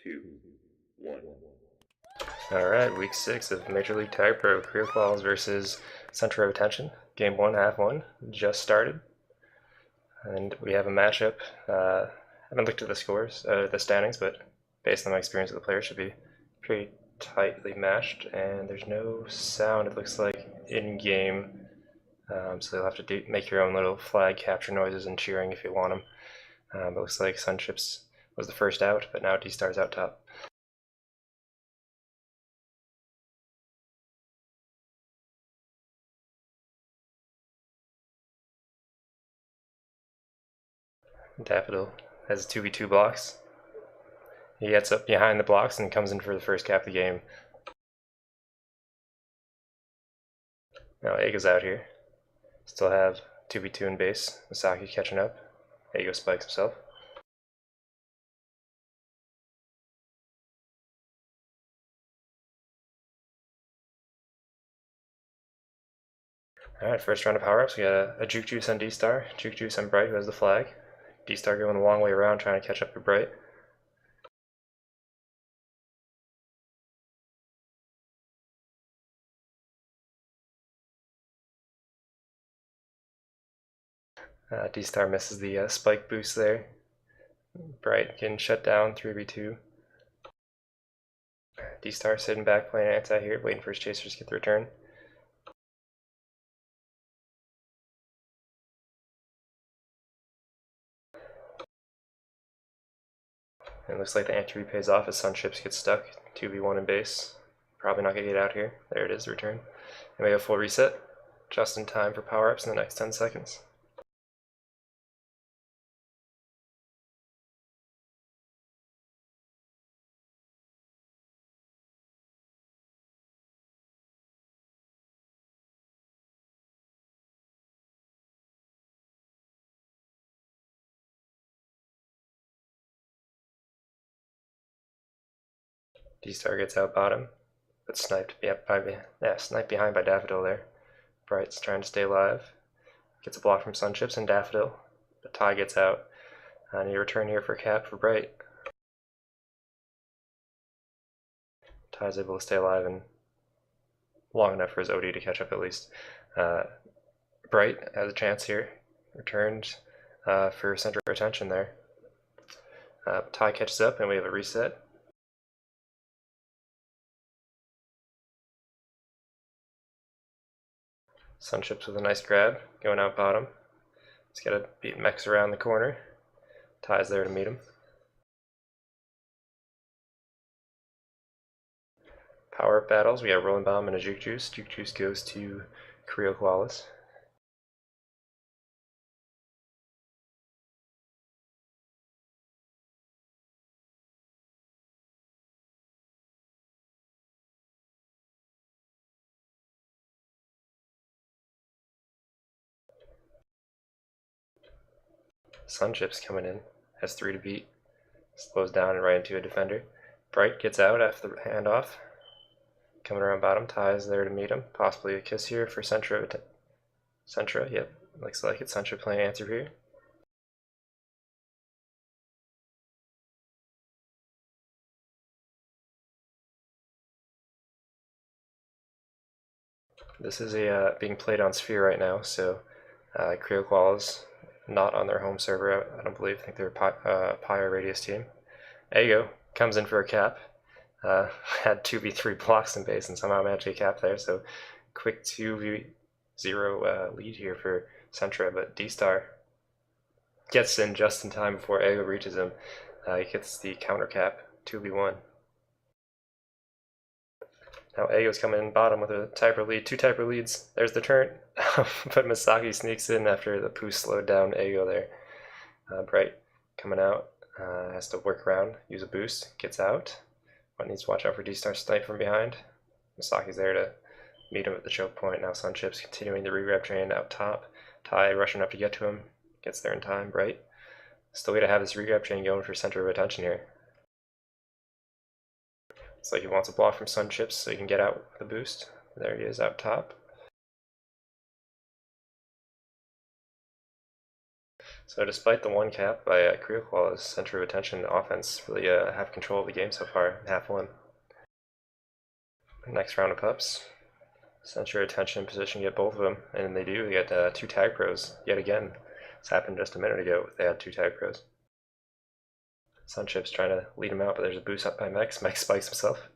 2, 1. Alright, week 6 of Major League Tag Pro Creokoalas versus Centra Retention. Game 1, half 1, just started. And we have a matchup. I haven't looked at the scores, the standings, but based on my experience with the players, should be pretty tightly matched. And there's no sound, it looks like, in-game. So you'll have to make your own little flag capture noises and cheering if you want them. It looks like Sunships was the first out, but now D-Star's out top. Daffodil has 2v2 blocks. He gets up behind the blocks and comes in for the first cap of the game. Now Ego's out here. Still have 2v2 in base. Misaki catching up. Ego spikes himself. Alright, first round of power-ups. We got a Juke Juice on D-Star, Juke Juice on Bright, who has the flag. D-Star going a long way around trying to catch up to Bright. D-Star misses the spike boost there. Bright getting shut down, 3v2. D-Star sitting back playing anti here, waiting for his chasers to get the return. It looks like the anti pays off as Sunships get stuck. 2v1 in base. Probably not going to get out here. There it is, the return. And we have full reset. Just in time for power-ups in the next 10 seconds. D-Star gets out bottom, but sniped behind by Daffodil there. Bright's trying to stay alive. Gets a block from Sunships and Daffodil, but Ty gets out. I need a return here for cap for Bright. Ty's able to stay alive and long enough for his OD to catch up at least. Bright has a chance here. Returned for Centra Retention there. Ty catches up and we have a reset. Sunships with a nice grab, going out bottom. He's got to beat Mex around the corner. Ty's there to meet him. Power-up battles, we got Rolling Bomb and a Juke Juice. Juke Juice goes to Creokoalas. Sunships coming in, has 3 to beat, slows down and right into a defender. Bright gets out after the handoff, coming around bottom. Ty's there to meet him, possibly a kiss here for Centra. Centra, yep, looks like it. Centra playing answer here. This is being played on Sphere right now, so Creokoalas not on their home server, I don't believe. I think they're a Pyre Radius team. Ego comes in for a cap. Had 2v3 blocks in base and somehow managed to cap there, so quick 2v0 lead here for Centra, but D-Star gets in just in time before Ego reaches him. He gets the counter cap, 2v1. Now Ego's coming in bottom with a Typer lead, 2 Typer leads. There's the turn, but Misaki sneaks in after the Poo slowed down Ego there. Bright coming out, has to work around, use a boost, gets out, but needs to watch out for D-Star snipe from behind. Misaki's there to meet him at the choke point. Now Sunships continuing the re-grab train out top. Ty rushing up to get to him, gets there in time. Bright still going to have this re-grab chain going for center of attention here. It's like he wants a block from Sunships so he can get out with the boost. There he is out top. So despite the one cap by Creokoalas, Centra Retention offense really have control of the game so far, half one. Next round of pups. Centra Retention position get both of them, and they do. They get 2 tag pros yet again. This happened just a minute ago. They had 2 tag pros. Sunchip's trying to lead him out, but there's a boost up by Mex. Mex spikes himself.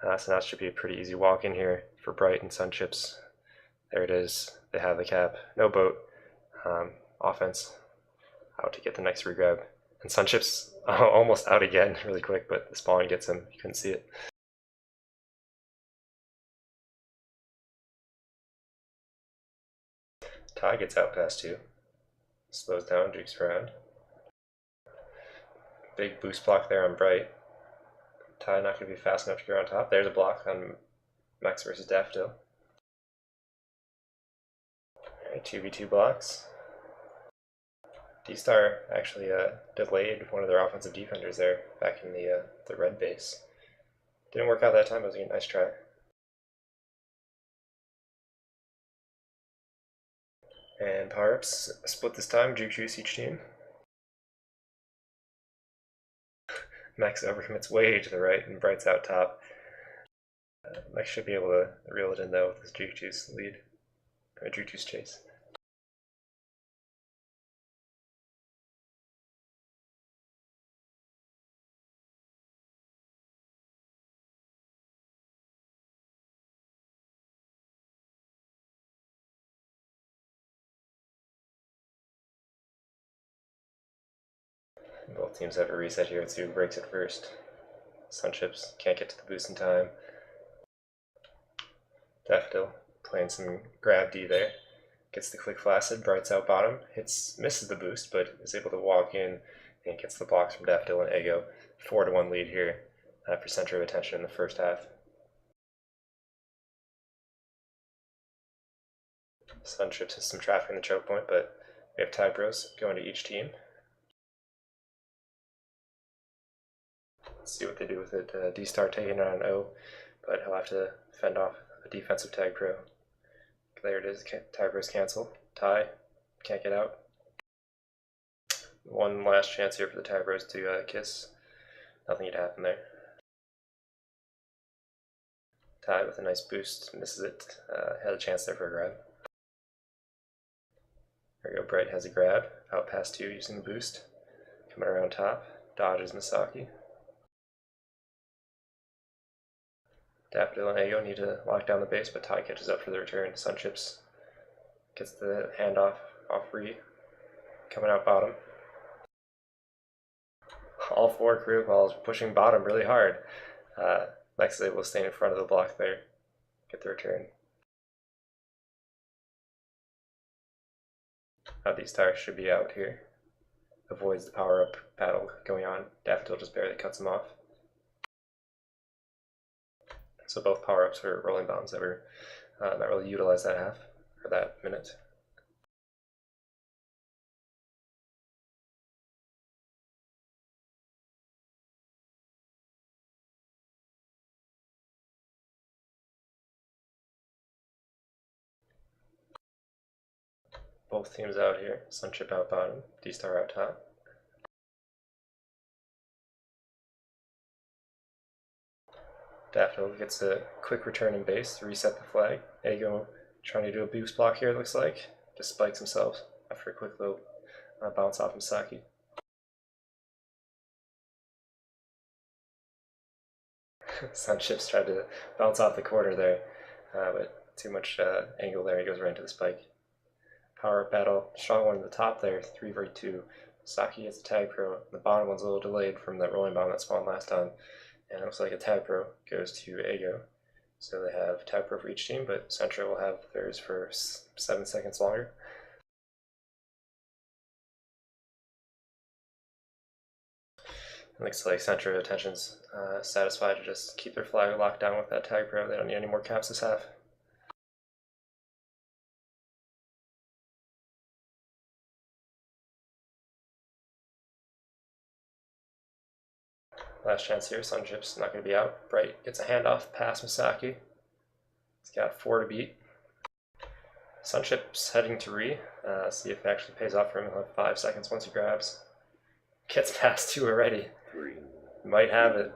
So now it should be a pretty easy walk in here for Bright and Sunchips. There it is. They have the cap. No boat. Offense. Out to get the next regrab. And Sunchips almost out again really quick, but the spawn gets him. You couldn't see it. Ty gets out past 2. Slows down, jukes around. Big boost block there on Bright. Ty not going to be fast enough to get on top. There's a block on Max versus Daffodil. Alright, 2v2 blocks. D-Star actually delayed one of their offensive defenders there back in the red base. Didn't work out that time, but it was a nice try. And power-ups split this time, juke juice each team. Max overcommits way to the right and Bright's out top. Max should be able to reel it in though with his juke juice lead, or juke juice chase. Both teams have a reset here. Let's see who breaks it first. Sunchips can't get to the boost in time. Daffodil playing some grab D there. Gets the click flaccid, Bright's out bottom, misses the boost, but is able to walk in and gets the blocks from Daffodil and Ego. 4-1 lead here for Centra Retention in the first half. Sunchips has some traffic in the choke point, but we have tag bros going to each team. Let's see what they do with it. D-Star taking it on O, but he'll have to fend off a defensive tag pro. There it is, tag bros cancel. Ty, can't get out. One last chance here for the tag bros to kiss. Nothing had happened there. Ty with a nice boost, misses it. Had a chance there for a grab. There we go, Bright has a grab, out past 2 using the boost. Coming around top, dodges Misaki. Daffodil and Ego need to lock down the base, but Ty catches up for the return. Sunchips gets the handoff off Ree, coming out bottom. All 4 Creokoalas pushing bottom really hard. Max is able to stay in front of the block there, get the return. Now these stars should be out here. Avoids the power-up battle going on. Daffodil just barely cuts him off. So both power-ups are rolling bombs that were not really utilized that half, or that minute. Both teams out here. Sunchip out bottom, D-Star out top. Daffodil gets a quick return in base to reset the flag. Ego trying to do a boost block here, it looks like. Just spikes himself after a quick little bounce off Misaki. Sunchips tried to bounce off the corner there, but too much angle there. He goes right into the spike. Power up battle, strong one at the top there, 3v2. Misaki gets a tag pro. The bottom one's a little delayed from that rolling bomb that spawned last time. And it looks like a tag pro goes to Ego. So they have tag pro for each team, but Centra will have theirs for 7 seconds longer. It looks like Centra Attention's satisfied to just keep their flag locked down with that tag pro. They don't need any more caps this half. Last chance here, Sunchip's not going to be out. Bright gets a handoff past Misaki. He's got 4 to beat. Sunchip's heading to re. See if it actually pays off for him. He'll have 5 seconds once he grabs. Gets past 2 already. Might have it.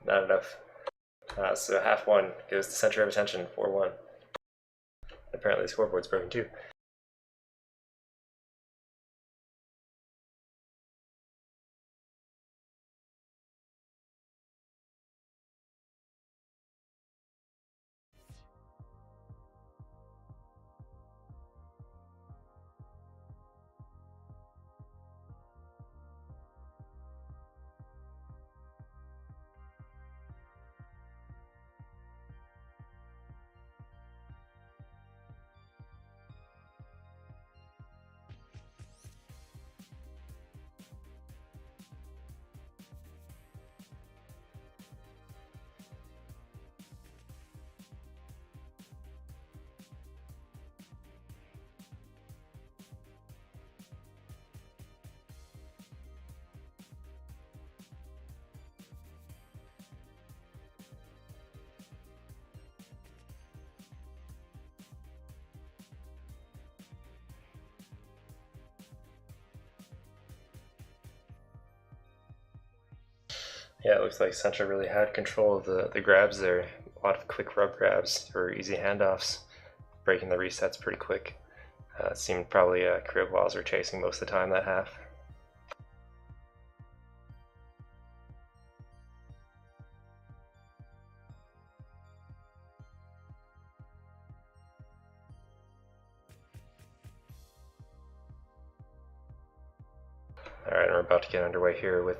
Not enough. So half 1 goes to Center of Attention, 4-1. Apparently the scoreboard's broken too. Yeah, it looks like Centra really had control of the grabs there. A lot of quick rub grabs or easy handoffs, breaking the resets pretty quick. It seemed probably Creokoalas were chasing most of the time that half. Alright, we're about to get underway here with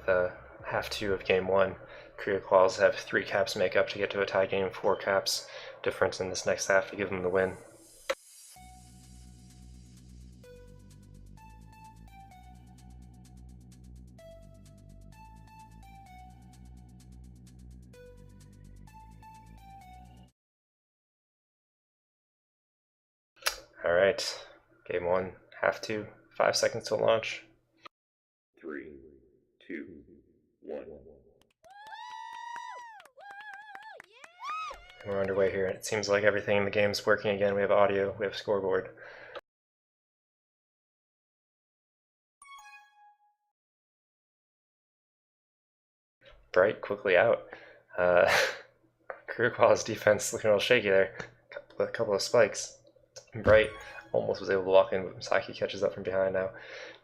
half 2 of game 1. Creokoalas have 3 caps make up to get to a tie game, 4 caps difference in this next half to give them the win. Alright, game 1, half 2, 5 seconds to launch. 3, 2, 1. And we're underway here. It seems like everything in the game is working again. We have audio, we have scoreboard. Bright quickly out. Creokoalas defense looking a little shaky there. A couple of spikes. Bright almost was able to lock in, but Misaki catches up from behind now.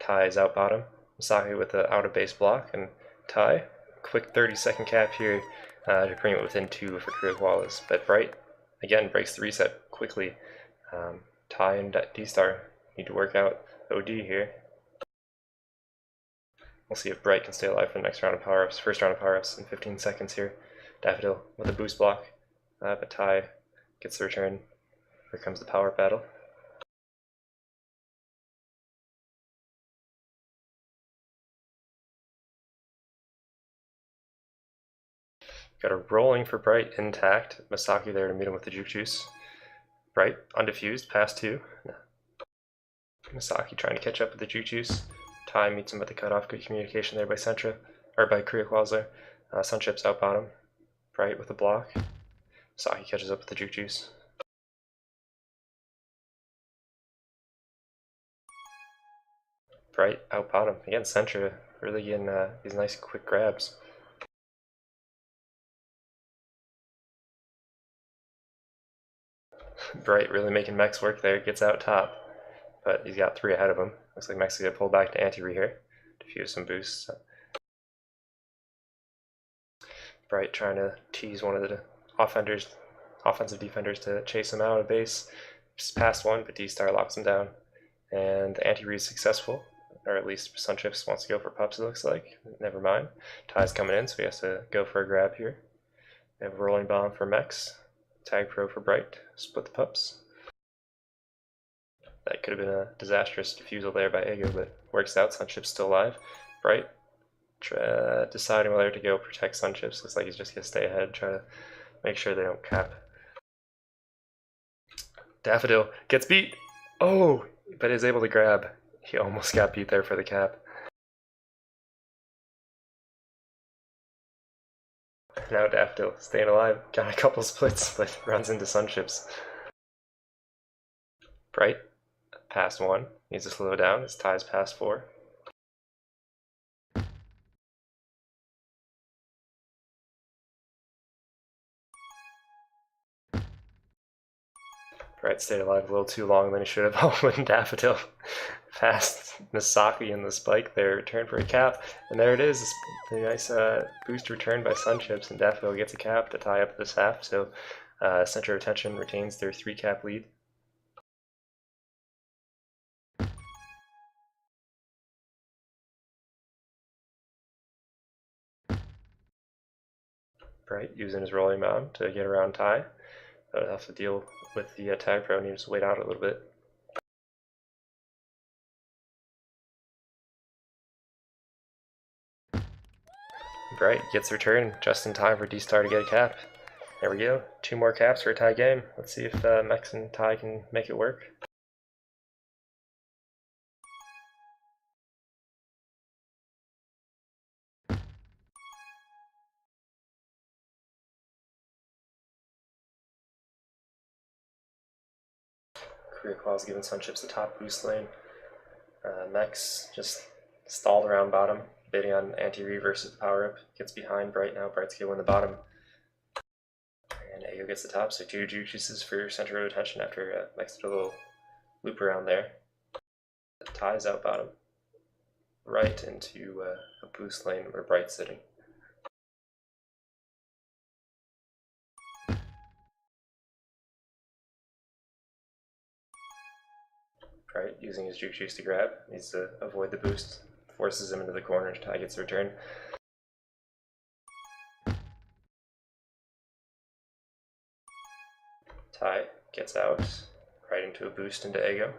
Tai is out bottom. Misaki with the out of base block, and Tai, quick 30-second cap here to bring it within 2 for Creokoalas. But Bright, again, breaks the reset quickly. Tai and D-Star need to work out OD here. We'll see if Bright can stay alive for the next round of power-ups, first round of power-ups in 15 seconds here. Daffodil with a boost block, but Tai gets the return. Here comes the power battle. Got a rolling for Bright intact. Misaki there to meet him with the juke juice. Bright undefused, pass 2. Misaki trying to catch up with the juke juice. Tai meets him at the cutoff. Good communication there by Centra, or by Creokoalas there. Sunchip's out bottom. Bright with a block. Misaki catches up with the juke juice. Bright out bottom. Again, Centra really getting these nice quick grabs. Bright really making Mex work there. Gets out top, but he's got 3 ahead of him. Looks like Mex is going to pull back to anti-re here. Diffuse some boosts. Bright trying to tease one of the offensive defenders to chase him out of base. Just past 1, but D-Star locks him down. And the anti-re is successful, or at least Sunchips wants to go for pups, it looks like. Never mind. Tai's coming in, so he has to go for a grab here. We have a rolling bomb for Mex. Tag pro for Bright. Split the pups. That could have been a disastrous defusal there by Ego, but works out. Sunchip's still alive. Bright deciding whether to go protect Sunchips. Looks like he's just going to stay ahead, try to make sure they don't cap. Daffodil gets beat! Oh! But is able to grab. He almost got beat there for the cap. Now Daffodil staying alive. Got a couple splits, but runs into Sunchips. Bright, past 1. Needs to slow down. His tie's past 4. Bright stayed alive a little too long than he should have. When Daffodil passed Misaki in the spike there, return for a cap, and there it is. The nice boost return by Sunchips, and Daffodil gets a cap to tie up this half, so Centra Retention retains their 3-cap lead. Bright using his rolling mound to get around tie. But have to deal with the tag pro, and he just wait out a little bit. Bright gets return just in time for D-Star to get a cap. There we go. 2 more caps for a tie game. Let's see if Mex and Ty can make it work. Creokoalas giving Sunchips the top boost lane. Mex just stalled around bottom, bidding on anti-re versus power up. Gets behind Bright now. Bright's gonna win the bottom. And Ayo gets the top, so 2 juke juices for Centra Retention after Mex did a little loop around there. Ty's out bottom. Right into a boost lane where Bright's sitting. Right, using his juke juice to grab, needs to avoid the boost, forces him into the corner. Ty gets a return. Ty gets out, right into a boost into Ego.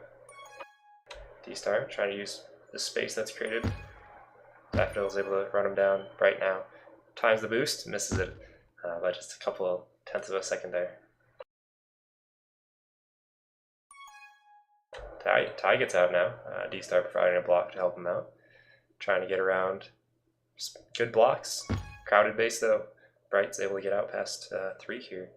D-Star trying to use the space that's created. Daffodil is able to run him down. Bright now times the boost, misses it by just a couple of tenths of a second there. Ty gets out now. D-Star providing a block to help him out. Trying to get around. Good blocks. Crowded base though. Bright's able to get out past 3 here.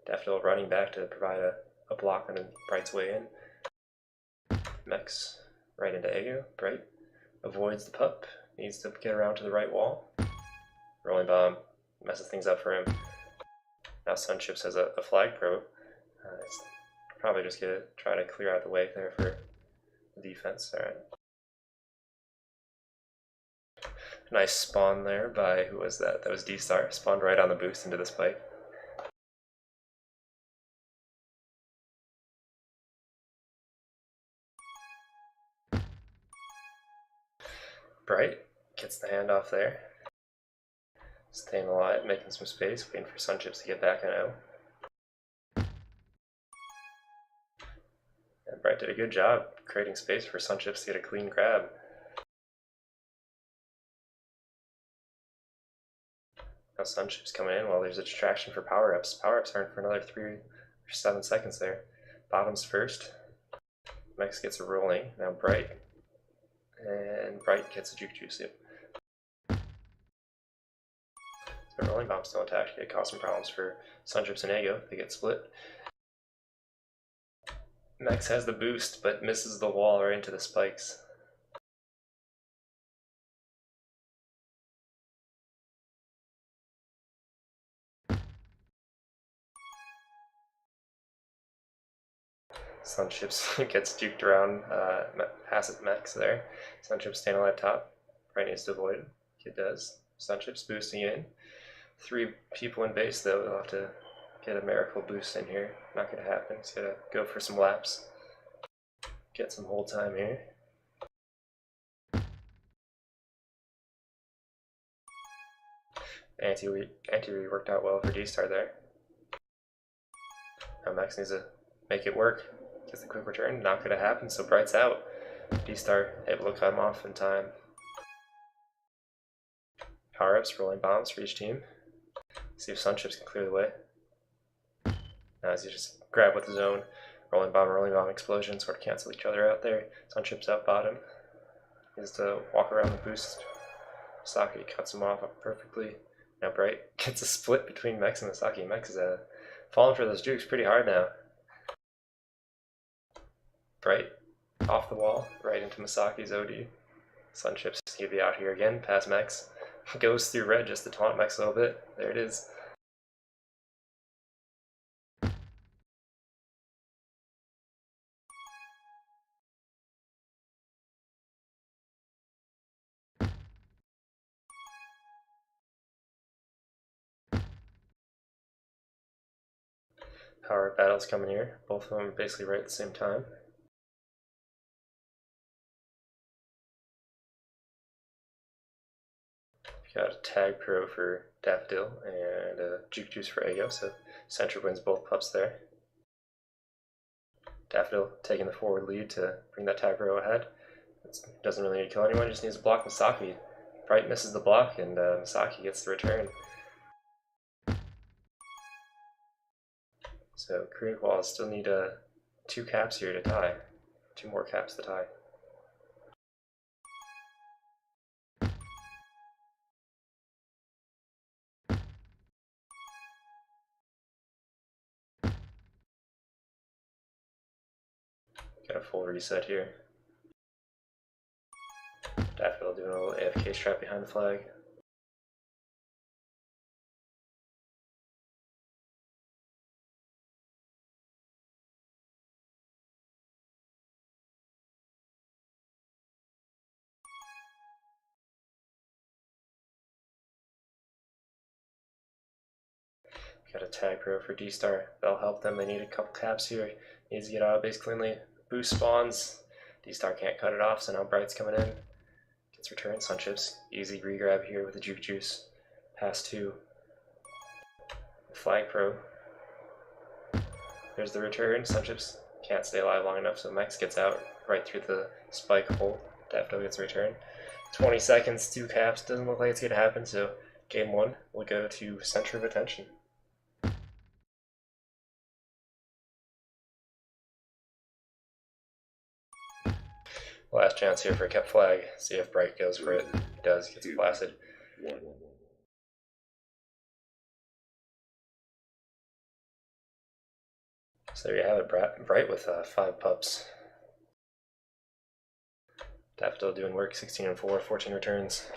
Daffodil running back to provide a block on Bright's way in. Mex right into Ego. Bright avoids the pup. Needs to get around to the right wall. Rolling bomb messes things up for him. Now Sunchips has a flag pro. It's probably just gonna try to clear out the way there for the defense. Alright. Nice spawn there by, who was that? That was D-Star. Spawned right on the boost into the spike. Bright gets the handoff there. Staying alive, making some space, waiting for Sunchips to get back on O. And Bright did a good job creating space for Sunchips to get a clean grab. Now Sunchips coming in while there's a distraction for power-ups. Power-ups aren't for another 3 or 7 seconds there. Bottoms first. Mex gets a rolling. Now Bright. And Bright gets a juke juice. Yep. The rolling bomb's still intact. It caused some problems for Sunchips and Ego. They get split. Mex has the boost, but misses the wall right into the spikes. Sunchips gets duked around past Mex there. Sunchips staying alive top. Bright needs to avoid it. It does. Sunchips boosting in. 3 people in base though. They'll have to get a miracle boost in here. Not gonna happen. He's gotta go for some laps. Get some hold time here. Anti-re worked out well for D-Star there. Now Mex needs to make it work. Gets the quick return. Not gonna happen, so Bright's out. D-Star able to cut him off in time. Power-ups, rolling bombs for each team. See if Sunchips can clear the way. Now as he just grab with his own rolling bomb, explosion, sort of cancel each other out there. Sunchips out bottom. He has to walk around the boost. Saki cuts him off perfectly. Now Bright gets a split between Mex and Misaki. Mex is falling for those jukes pretty hard now. Bright off the wall, right into Masaki's OD. Sunchips he'll be out here again, past Mex. Goes through red just to taunt Mex a little bit. There it is. Power battles coming here. Both of them are basically right at the same time. Got a tag pro for Daffodil and a Juke Juice for Ego, so Centra wins both pups there. Daffodil taking the forward lead to bring that tag pro ahead. Doesn't really need to kill anyone, just needs to block Masaki. Bright misses the block and Masaki gets the return. So Creokoalas still need 2 caps here to tie. 2 more caps to tie. Got a full reset here. Daffodil doing a little AFK strap behind the flag. Got a tag pro for D-Star. That'll help them. They need a couple caps here. Needs to get out of base cleanly. Boost spawns. D-Star can't cut it off, so now Bright's coming in. Gets returned. Sunchips. Easy regrab here with the Juke Juice. Pass 2. Flag pro. There's the return. Sunchips can't stay alive long enough, so Mex gets out right through the spike hole. Daffodil gets a return. 20 seconds, 2 caps. Doesn't look like it's going to happen, so game 1 will go to Center of Attention. Last chance here for a kept flag. See if Bright goes for it. He does, gets blasted. 1. So there you have it, Bright with 5 pups. Daffodil doing work, 16 and 4, 14 returns.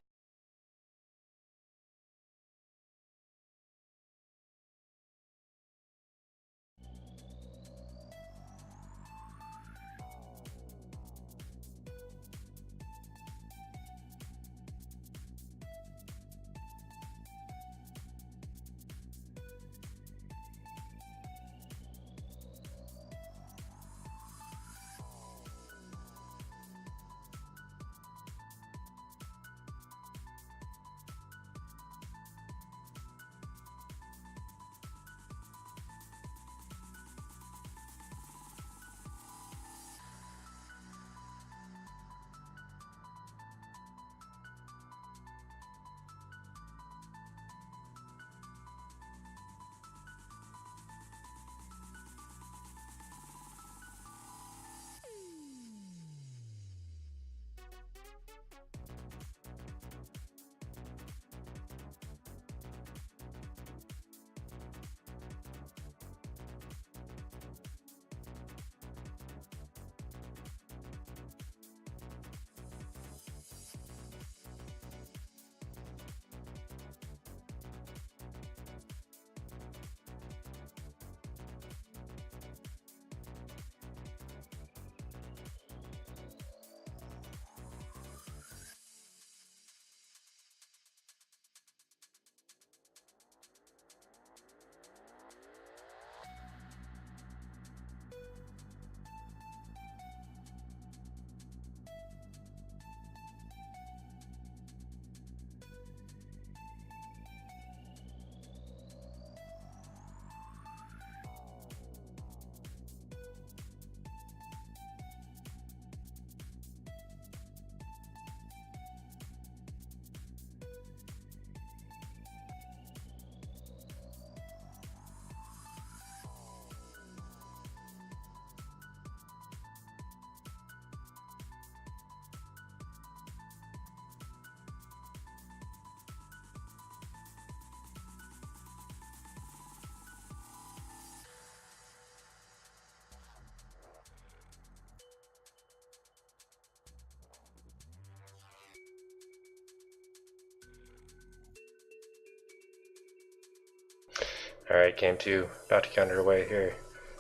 Alright, game 2, about to get underway here.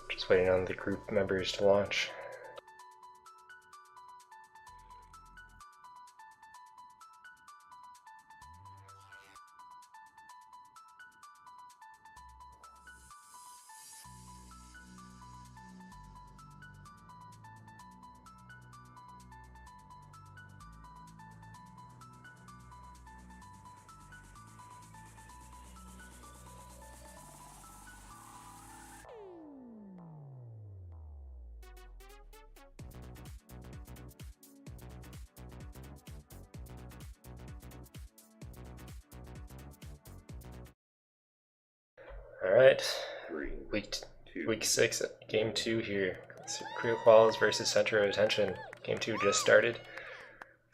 Just waiting on the group members to launch. Alright, week 6, game 2 here. Creokoalas versus Centra. Attention, game 2 just started.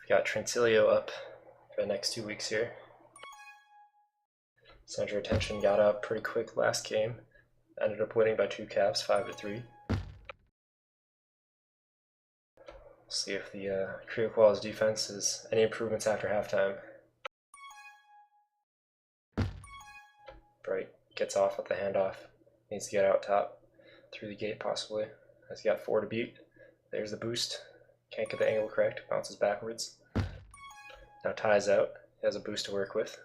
We've got Transilio up for the next 2 weeks here. Centra Attention got up pretty quick last game. Ended up winning by 2 caps, 5-3. See if the Creokoalas defense is any improvements after halftime. Bright gets off with the handoff. Needs to get out top through the gate possibly. Has got 4 to beat. There's the boost. Can't get the angle correct. Bounces backwards. Now ties out. He has a boost to work with.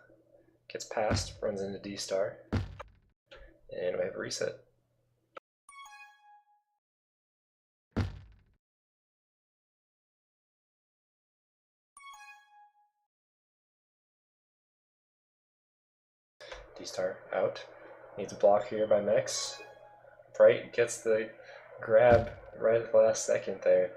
Gets past. Runs into D star. And we have a reset. D star out. Needs a block here by Mex. Bright gets the grab right at the last second there.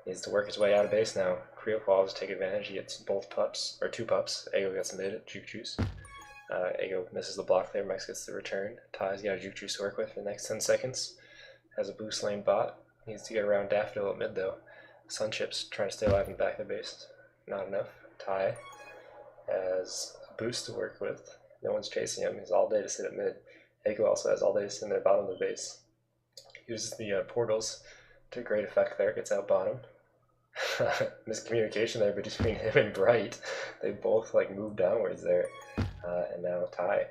Needs to work his way out of base now. Creokoalas take advantage. He gets both pups, or 2 pups. Ego gets mid, Juke Juice. Ego misses the block there. Mex gets the return. Ty's got a Juke Juice to work with for the next 10 seconds. Has a boost lane bot. Needs to get around Daffodil at mid though. Sunchips trying to stay alive in the back of the base. Not enough. Ty has a boost to work with. No one's chasing him. He's all day to sit at mid. Ego also has all day to sit in the bottom of the base. Uses the portals to great effect there. Gets out bottom. Miscommunication there between him and Bright. They both like moved downwards there. And now Ty.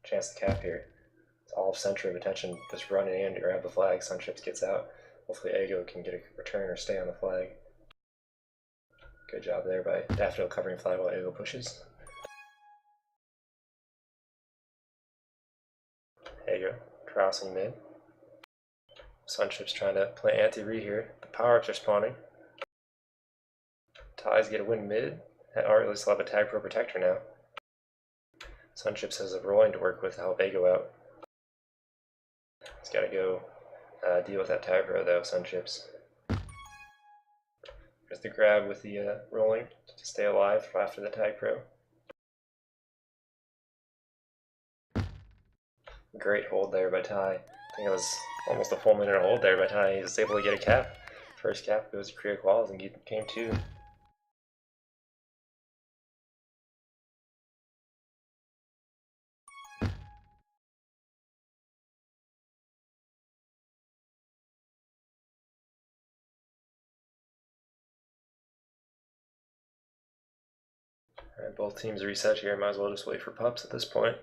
Chance to cap here. It's all of Centra of Attention just running in to grab the flag. Sunships gets out. Hopefully Ego can get a return or stay on the flag. Good job there by Daffodil covering flag while Ego pushes. Ego crossing mid. Sunship's trying to play anti-re here. The power-ups are spawning. Ty's get a win mid. Or at least he'll have a tag pro protector now. Sunships has a rolling to work with to help Ego out. He's got to go deal with that tag pro though, Sunships. There's the grab with the rolling to stay alive after the tag pro. Great hold there by Ty. I think it was almost a full minute hold there by Ty. He was able to get a cap. First cap goes to Creokoalas in game 2. Alright, both teams reset here. Might as well just wait for pups at this point.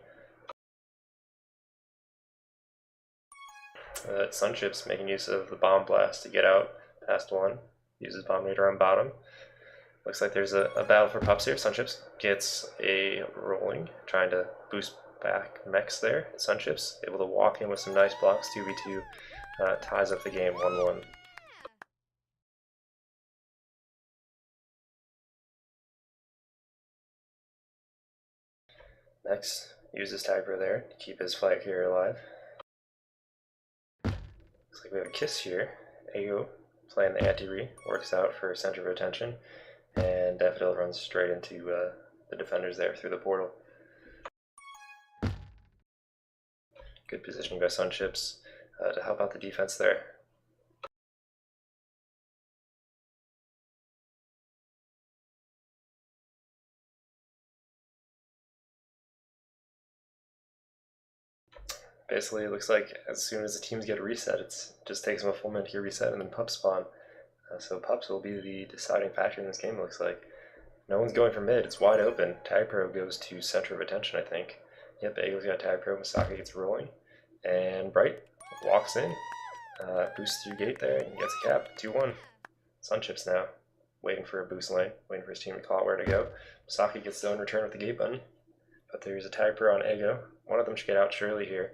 Sunchips making use of the bomb blast to get out past 1. Uses bomb radar on bottom. Looks like there's a battle for pups here. Sunships gets a rolling, trying to boost back Mex there. Sunships able to walk in with some nice blocks. 2v2 ties up the game 1-1. Mex uses Tiger there to keep his flag carrier alive. Looks like we have a kiss here. Ego playing the anti-re, works out for Center of Attention, and Daffodil runs straight into the defenders there through the portal. Good positioning by Sunships to help out the defense there. Basically, it looks like as soon as the teams get a reset, it just takes them a full minute to get reset and then pups spawn. So pups will be the deciding factor in this game, it looks like. No one's going for mid, it's wide open. Tag Pro goes to Center of Attention, I think. Yep, Eagles got Tag Pro, Misaka gets rolling. And Bright walks in, boosts through gate there and gets a cap, 2-1. Sunchips now, waiting for a boost lane, waiting for his team to call out where to go. Saki gets the own return with the gate button, but there's a tag pro on Ego. One of them should get out surely here.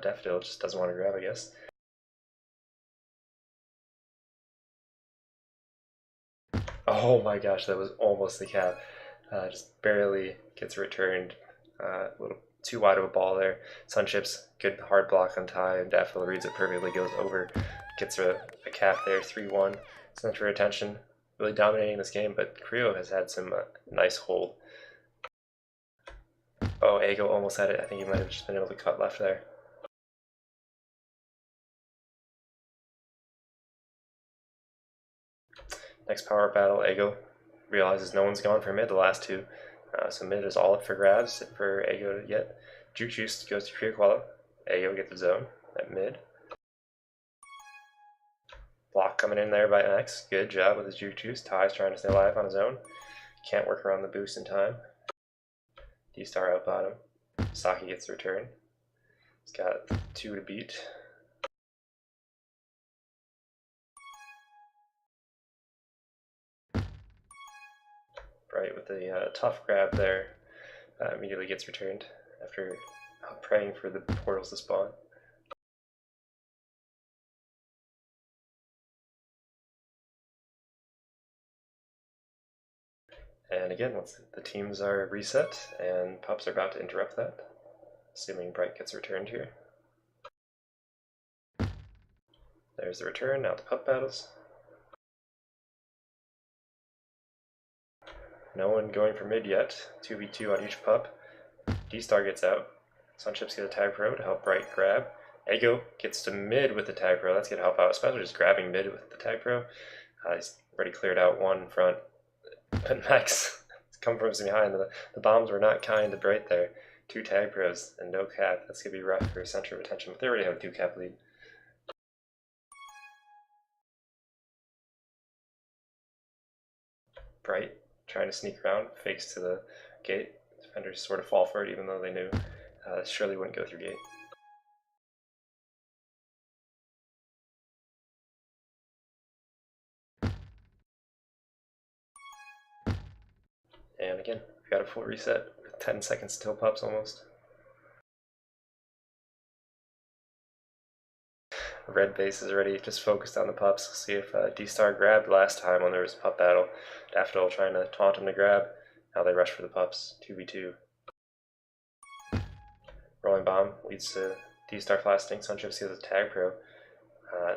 Daffodil just doesn't want to grab, I guess. Oh my gosh, that was almost the cap. Just barely gets returned. A little too wide of a ball there. Sunchips, good hard block on tie, and Daffodil reads it perfectly, goes over, gets a cap there, 3-1. Centra attention, really dominating this game, but Creo has had some nice hold. Oh, Ego almost had it. I think he might have just been able to cut left there. Next power battle, Ego realizes no one's gone for mid the last two, so mid is all up for grabs for Ego to get. Juke Juice goes to Creokoalas. Ego gets the zone at mid. Block coming in there by Max. Good job with his Juke Juice. Ty's trying to stay alive on his own. Can't work around the boost in time. D-Star out bottom. Saki gets the return. He's got 2 to beat. Bright with a tough grab there. Immediately gets returned after praying for the portals to spawn. And again, once the teams are reset, and pups are about to interrupt that, assuming Bright gets returned here. There's the return, now the pup battles. No one going for mid yet, 2v2 on each pup. D-Star gets out. Sunchips get a tag pro to help Bright grab. Ego gets to mid with the tag pro, that's gonna help out, especially just grabbing mid with the tag pro. He's already cleared out one in front. But Max come from behind. The bombs were not kind to Bright there. 2 tag pros and no cap. That's going to be rough for Centra of attention, but they already have a 2 cap lead. Bright trying to sneak around, fakes to the gate. Defenders sort of fall for it even though they knew surely wouldn't go through gate. And again, we got a full reset with 10 seconds till pups almost. Red base is already just focused on the pups. See if D-Star grabbed last time when there was a pup battle. Daffodil trying to taunt him to grab. Now they rush for the pups, 2v2. Rolling bomb leads to D-Star blasting. Sunchips gets a tag pro.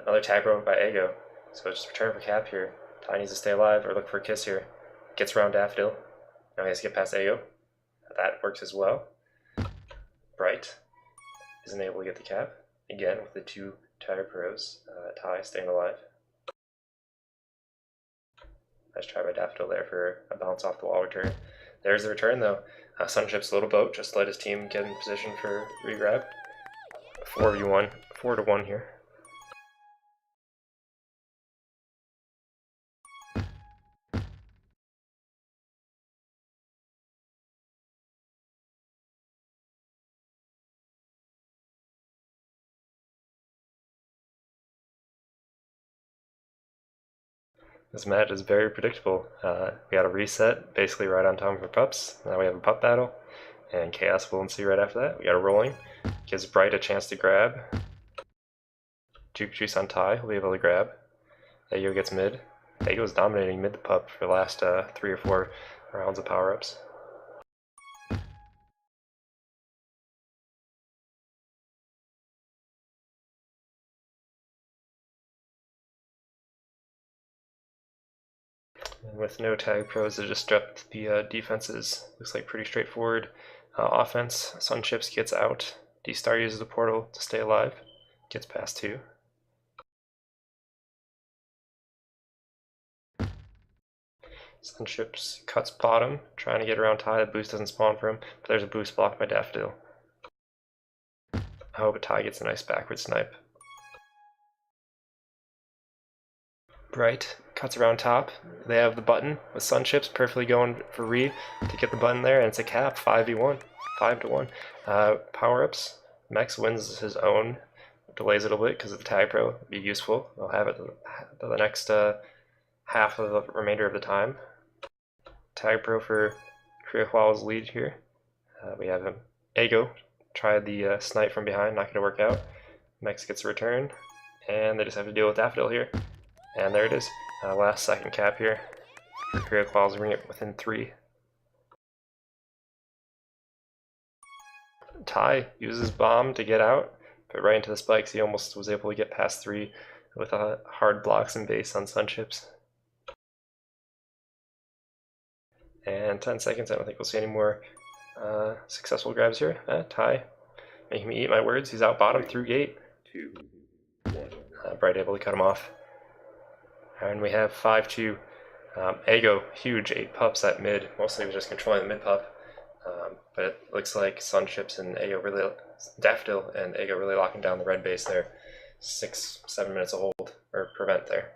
Another tag pro by Ego. So just return for cap here. Ty needs to stay alive or look for a kiss here. Gets around Daffodil. Now he has to get past Ego. That works as well. Bright isn't able to get the cap. Again with the 2 tag pros. Ty staying alive. Nice try by Daffodil there for a bounce off the wall return. There's the return though. Sunchip's little boat just let his team get in position for regrab. 4v1, 4-1 here. This match is very predictable. We got a reset, basically right on time for pups. Now we have a pup battle, and Chaos Fluency right after that. We got a rolling, gives Bright a chance to grab. Juke Juice on Ty, will be able to grab. Ego gets mid. Ego's dominating mid the pup for the last 3 or 4 rounds of power-ups. And with no tag pros, it just dropped the defenses. Looks like pretty straightforward offense. Sunchips gets out. D-Star uses the portal to stay alive. Gets past 2. Sunchips cuts bottom, trying to get around Ty. The boost doesn't spawn for him, but there's a boost blocked by Daffodil. Oh, but Ty gets a nice backward snipe. Bright cuts around top. They have the button with Sunchips perfectly going for read to get the button there, and it's a cap, 5v1, 5-1. Power-ups, Mex wins his own, delays it a bit because of the tag pro. It'd be useful. They'll have it the next half of the remainder of the time. Tag pro for Creokoalas lead here. We have him. Ego tried the snipe from behind, not going to work out. Mex gets a return, and they just have to deal with Daffodil here. And there it is. Last second cap here for Creokoalas, bring it within 3. Ty uses bomb to get out, but right into the spikes. He almost was able to get past 3 with a hard blocks and base on Sunships. And 10 seconds. I don't think we'll see any more successful grabs here. Ty making me eat my words. He's out bottom through gate. 2, 1. Bright able to cut him off. And we have 5-2. Ego, huge 8 pups at mid. Mostly was just controlling the mid pup. But it looks like Sunships and Daffodil and Ego really locking down the red base there. 6-7 minutes of hold, or prevent there.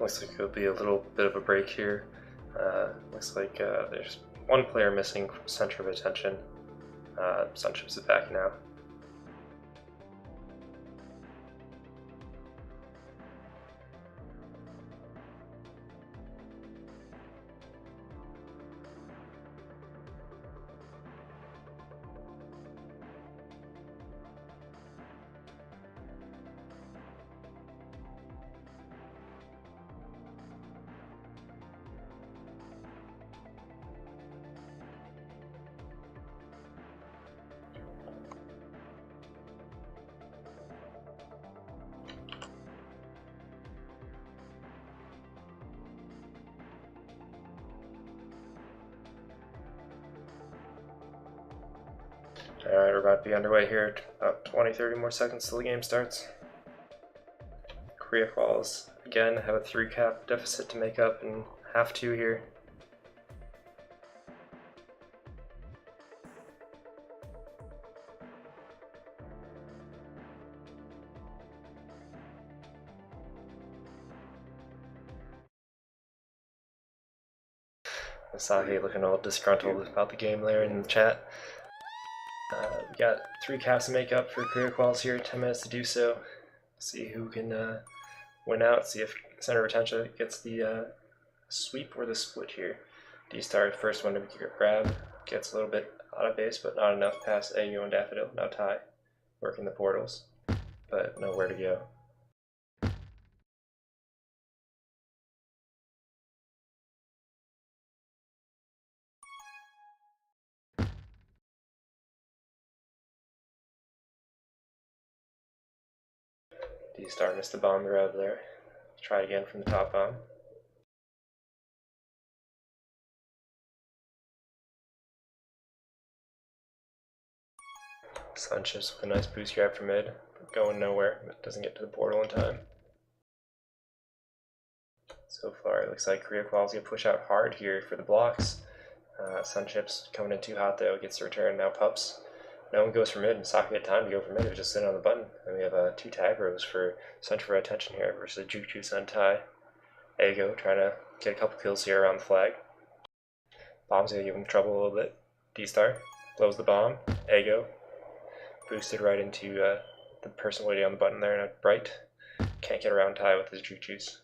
Looks like it'll be a little bit of a break here. Looks like there's one player missing from center of attention. Sunships is back now. Alright, we're about to be underway here. About 20-30 more seconds till the game starts. Creokoalas again have a 3 cap deficit to make up in half 2 here. Asahi looking all disgruntled about the game there in the chat. We got 3 caps to make up for Creokoalas here, 10 minutes to do so. See who can win out, see if Center of Attention gets the sweep or the split here. D-Star, first one to grab, gets a little bit out of base, but not enough past Ayo and Daffodil. Now Ty, working the portals, but nowhere to go. D-Star missed the bomb rev there. Try again from the top bomb. Sunships with a nice boost grab for mid, but going nowhere, but doesn't get to the portal in time. So far, it looks like Creokoalas gonna push out hard here for the blocks. Sunships coming in too hot though, gets the return. Now Pups No one goes for mid, and Saki had time to go for mid, just sitting on the button. And we have 2 tag rows for Centra attention here versus Juju Sentai. Ego trying to get a couple kills here around the flag. Bomb's gonna give him trouble a little bit. D-Star blows the bomb. Ego boosted right into the person waiting on the button there, and Bright can't get around Tai with his Jujus.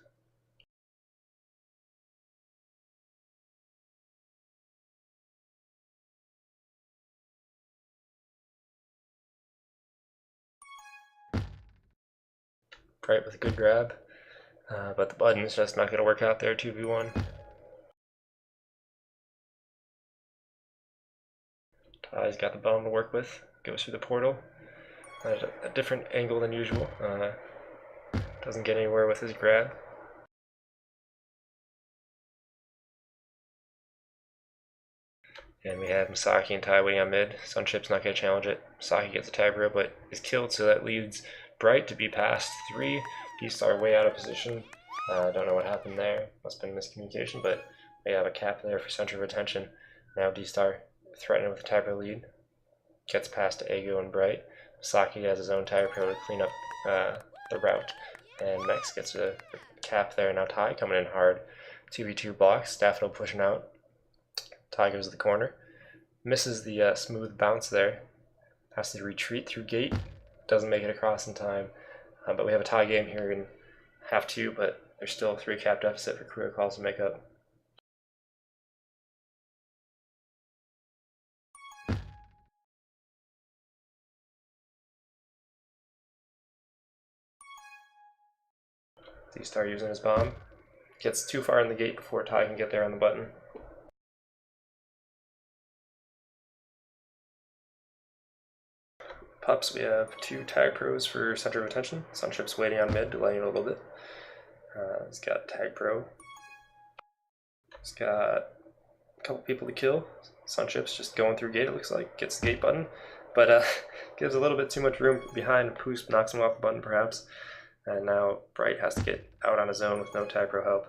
Bright with a good grab, but the button is just not going to work out there, 2v1. Tai's got the bomb to work with, goes through the portal at a different angle than usual. Doesn't get anywhere with his grab. And we have Misaki and Tai waiting on mid. Sunchip's not going to challenge it. Misaki gets a tag row, but is killed, so that leads Bright to be past 3. D-Star way out of position. Don't know what happened there. Must have been miscommunication, but we have a cap there for center of attention. Now D-Star threatening with a tag row lead. Gets past Ego and Bright. Misaki has his own tag row to clean up the route. And Mex gets a cap there. Now Tai coming in hard. 2v2 blocks. Daffodil pushing out. Tai goes to the corner, misses the smooth bounce there, has to retreat through gate, doesn't make it across in time, but we have a tie game here in half 2, but there's still a 3 cap deficit for Creokoalas to make up. D-Star using his bomb, gets too far in the gate before Tai can get there on the button. Pups, we have 2 tag pros for center of attention. Sunchip's waiting on mid, delaying a little bit. He's got tag pro. He's got a couple people to kill. Sunchip's just going through gate, it looks like. Gets the gate button, but gives a little bit too much room behind. Poos knocks him off the button, perhaps. And now Bright has to get out on his own with no tag pro help.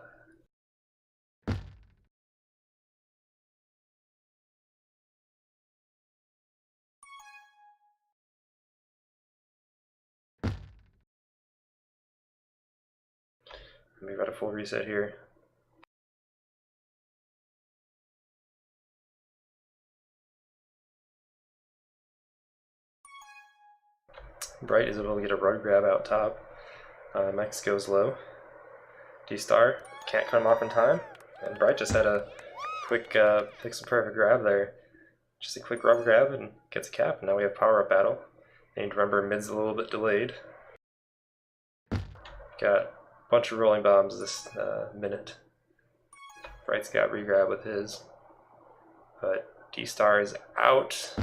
We've got a full reset here. Bright is able to get a rug grab out top. Mex goes low. D-Star can't cut him off in time. And Bright just had a quick pixel perfect grab there. Just a quick rubber grab and gets a cap. Now we have power up battle. You need to remember mid's a little bit delayed. Got bunch of rolling bombs this minute. Bright's got regrab with his, but D-Star is out,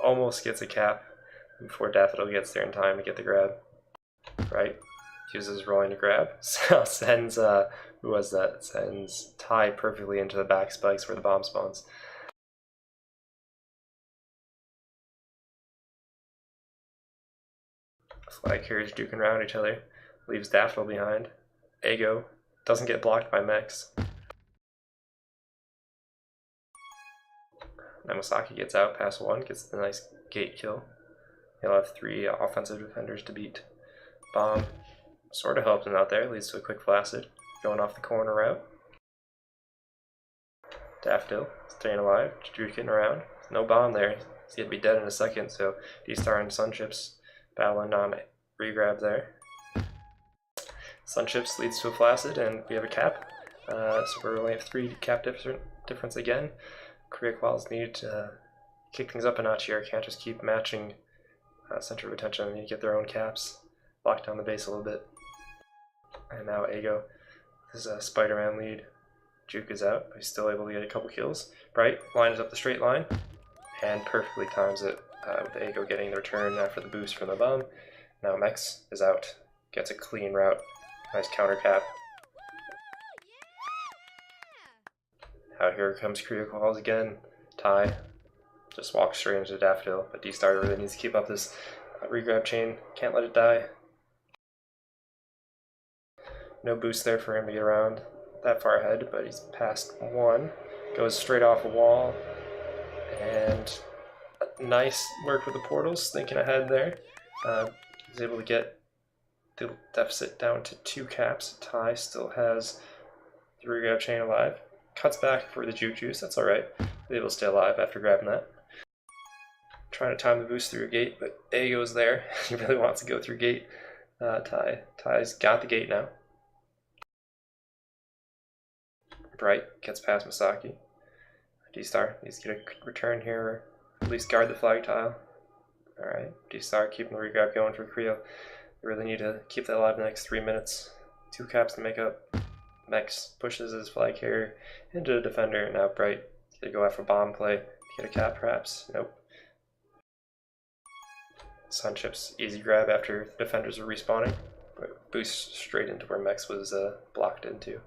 almost gets a cap before Daffodil gets there in time to get the grab. Bright uses rolling to grab, so sends, who was that? Sends Tai perfectly into the back spikes where the bomb spawns. Flag carriers duking around each other, leaves Daffodil behind. Ego doesn't get blocked by Mex. Namasaki gets out past 1, gets the nice gate kill. He'll have 3 offensive defenders to beat. Bomb sort of helps him out there, leads to a quick flaccid, going off the corner route. Daffodil staying alive, juking around. No bomb there, he's gonna be dead in a second, so D-Star and Sunchips battling on regrab there. Sunchips leads to a flaccid, and we have a cap. So we only have 3 cap difference again. Creokoalas need to kick things up a notch here. Can't just keep matching center of attention. They need to get their own caps. Lock down the base a little bit. And now Ego, this is a Spider-Man lead. Juke is out, but he's still able to get a couple kills. Bright lines up the straight line and perfectly times it with Ego getting the return after the boost from the bomb. Now Mex is out, gets a clean route. Nice counter cap. Now here comes Creokoalas again. Tai just walks straight into Daffodil, but D-Star really needs to keep up this regrab chain. Can't let it die. No boost there for him to get around that far ahead, but he's past 1. Goes straight off a wall, and a Nice work with the portals, thinking ahead there. He's able to get the deficit down to 2 caps. Ty still has the regrab chain alive. Cuts back for the juke juice, that's alright. He's able to stay alive after grabbing that. Trying to time the boost through a gate, but Ago's there. He really wants to go through gate. Ty's got the gate now. Bright gets past Masaki. D-Star needs to get a return here, or at least guard the flag tile. Alright, D-Star keeping the regrab going for Creo. They really need to keep that alive the next 3 minutes. 2 caps to make up. Mex pushes his flag carrier into the defender. Now Bright gonna go after bomb play to get a cap perhaps. Nope. Sunchip's easy grab after defenders are respawning. But boost straight into where Mex was blocked into.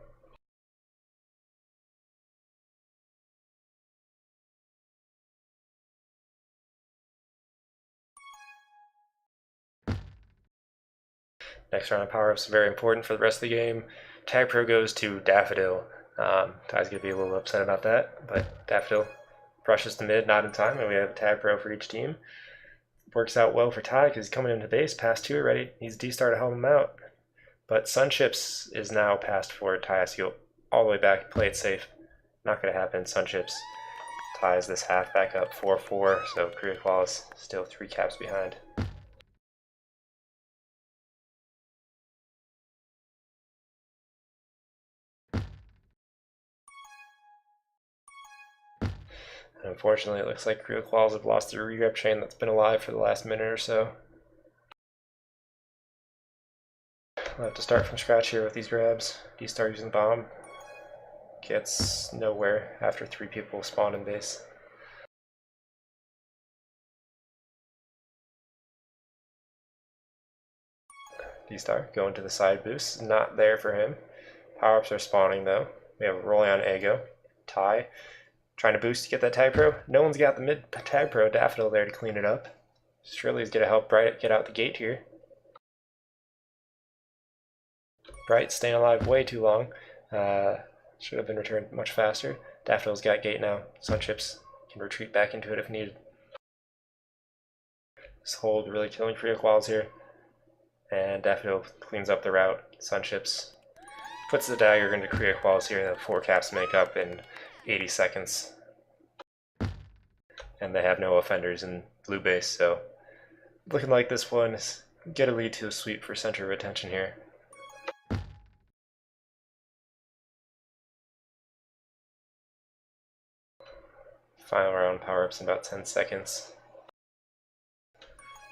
Next round of power-ups is very important for the rest of the game. Tag Pro goes to Daffodil. Ty's going to be a little upset about that, but Daffodil rushes to mid, not in time, and we have a Tag Pro for each team. Works out well for Ty because he's coming into base, past 2 already. Needs D-Star to help him out. But Sunchips is now past forward. Ty has to go all the way back, play it safe. Not going to happen. Sunchips ties this half back up 4-4, so Creokoalas still 3 caps behind. Unfortunately, it looks like Creokoalas have lost their regrab chain that's been alive for the last minute or so. We'll have to start from scratch here with these grabs. D-Star using bomb. Gets nowhere after 3 people spawn in base. D-Star going to the side boost. Not there for him. Power-ups are spawning though. We have a rolling on Ego. Ty trying to boost to get that Tag Pro. No one's got the mid Tag Pro. Daffodil there to clean it up. Shirley's going to help Bright get out the gate here. Bright staying alive way too long. Should have been returned much faster. Daffodil's got gate now. Sunchips can retreat back into it if needed. This hold really killing Creokoalas here. And Daffodil cleans up the route. Sunchips puts the dagger into Creokoalas here. The 4 caps make up in 80 seconds. And they have no offenders in blue base, so looking like this one is get a lead to a sweep for Center of Attention here. Final round power-ups in about 10 seconds.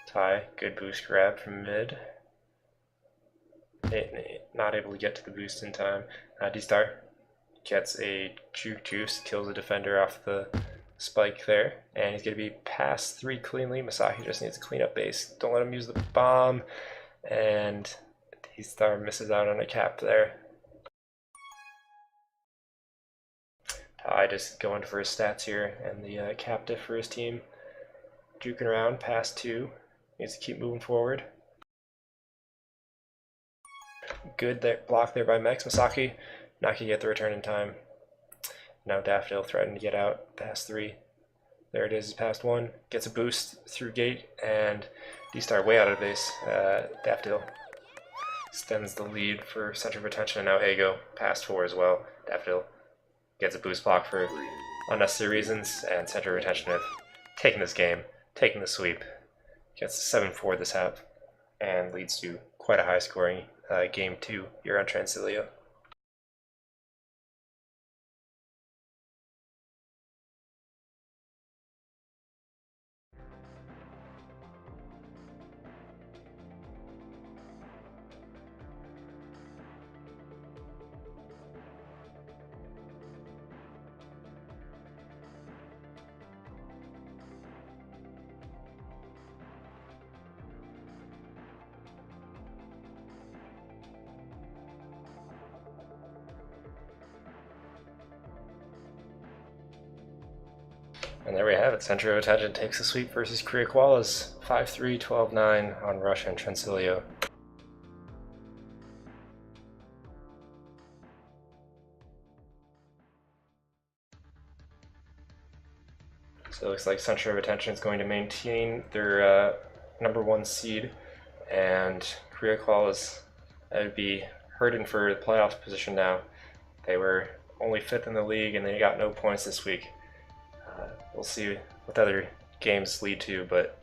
Ty, good boost grab from mid. Not able to get to the boost in time. D-Star gets a juke juice, kills the defender off the spike there, and he's going to be past 3 cleanly. Masaki just needs to clean up base. Don't let him use the bomb, and D-Star misses out on a cap there. Ty just going for his stats here, and the cap diff for his team. Juking around past 2. Needs to keep moving forward. Good block there by Mex. Masaki not going to get the return in time. Now Daffodil threatening to get out past 3. There it is, past 1. Gets a boost through gate, and D-Star way out of base. Daffodil extends the lead for Center of Attention, and now Ego past 4 as well. Daffodil gets a boost block for unnecessary reasons, and Center of Attention have taken this game, taken the sweep. Gets 7-4 this half, and leads to quite a high scoring game 2 here on Transilio. And there we have it. Centra of Attention takes the sweep versus Creokoalas. 5-3, 12-9 on Rush and Transilio. So So it looks like Centra of Attention is going to maintain their #1 seed, and Creokoalas would be hurting for the playoff position now. They were only 5th in the league and they got no points this week. We'll see what the other games lead to, but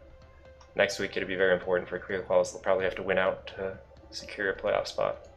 next week it'll be very important for Creokoalas. They'll probably have to win out to secure a playoff spot.